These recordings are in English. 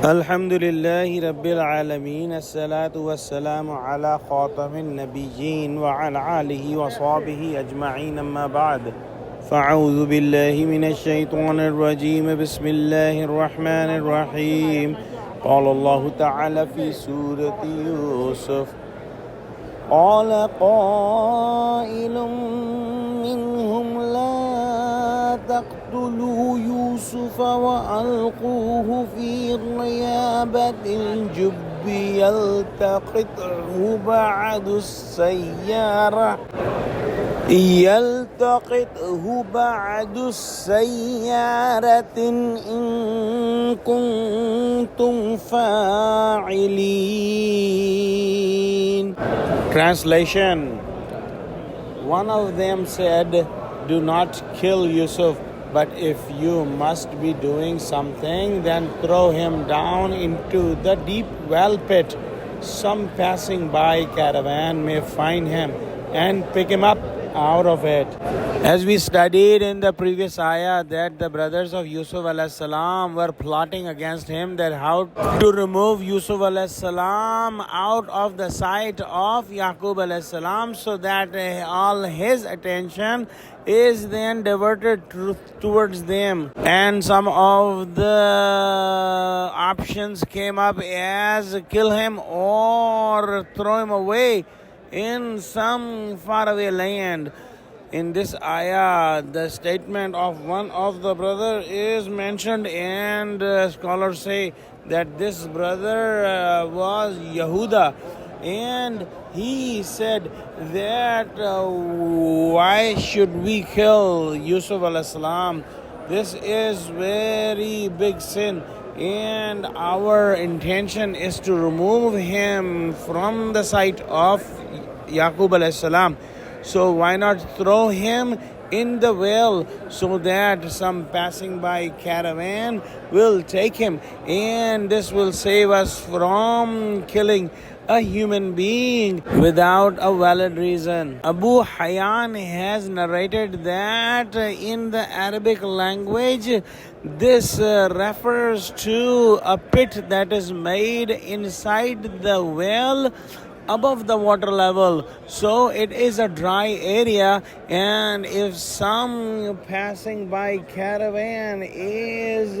Alhamdulillahi Rabbil Alameen. As-salatu was-salamu ala khatamin nabiyyin wa ala alihi wa sahbihi ajma'een amma ba'd. فأعوذ بالله من الشيطان الرجيم بسم الله الرحمن الرحيم. قال الله تعالى في سورة يوسف قال قائل منهم لا تقتلوا يوسف وألقوه في غيابة الجب يلتقطه بعد السيارة إن كنتم فاعلين. Translation: One of them said, "Do not kill Yusuf, but if you must be doing something, then throw him down into the deep well pit. Some passing by caravan may find him and pick him up out of it." As we studied in the previous ayah, that the brothers of Yusuf alayhi salam were plotting against him, that how to remove Yusuf alayhi salam out of the sight of Yaqub alayhi salam, so that all his attention is then diverted towards them. And some of the options came up as kill him or throw him away in some faraway land. In this ayah, the statement of one of the brother is mentioned, and scholars say that this brother was Yehuda, and he said that why should we kill Yusuf alayhi salam? This is very big sin, and our intention is to remove him from the sight of Yaqub alayhi salam. So why not throw him in the well so that some passing by caravan will take him, and this will save us from killing a human being without a valid reason. Abu Hayyan has narrated that in the Arabic language, this refers to a pit that is made inside the well above the water level. So it is a dry area, and if some passing by caravan is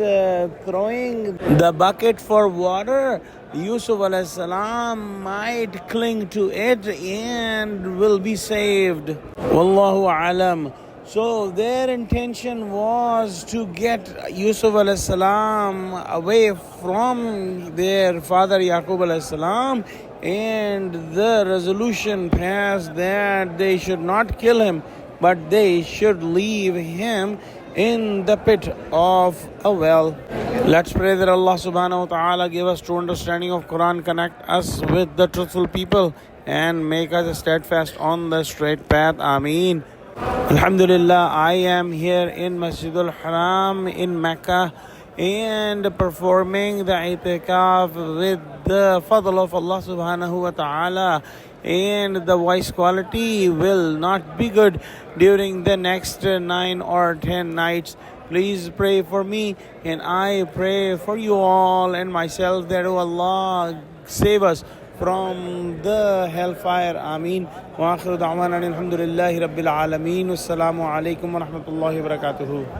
throwing the bucket for water, Yusuf alayhi salam might cling to it and will be saved. Wallahu alam. So their intention was to get Yusuf alayhi salam away from their father Yaqub alayhi salam, and the resolution passed that they should not kill him, but they should leave him in the pit of a well. Let's pray that Allah subhanahu wa ta'ala give us true understanding of Quran, connect us with the truthful people, and make us steadfast on the straight path. Ameen. Alhamdulillah, I am here in Masjidul Haram in Mecca and performing the itikaf with the fadl of Allah subhanahu wa ta'ala, and the voice quality will not be good during the next 9 or 10 nights. Please pray for me, and I pray for you all and myself that Allah save us from the hellfire. Ameen. Wa akhiru da'wana alhamdulillahi rabbil alameen. Wassalamu alaikum wa rahmatullahi wa barakatuhu.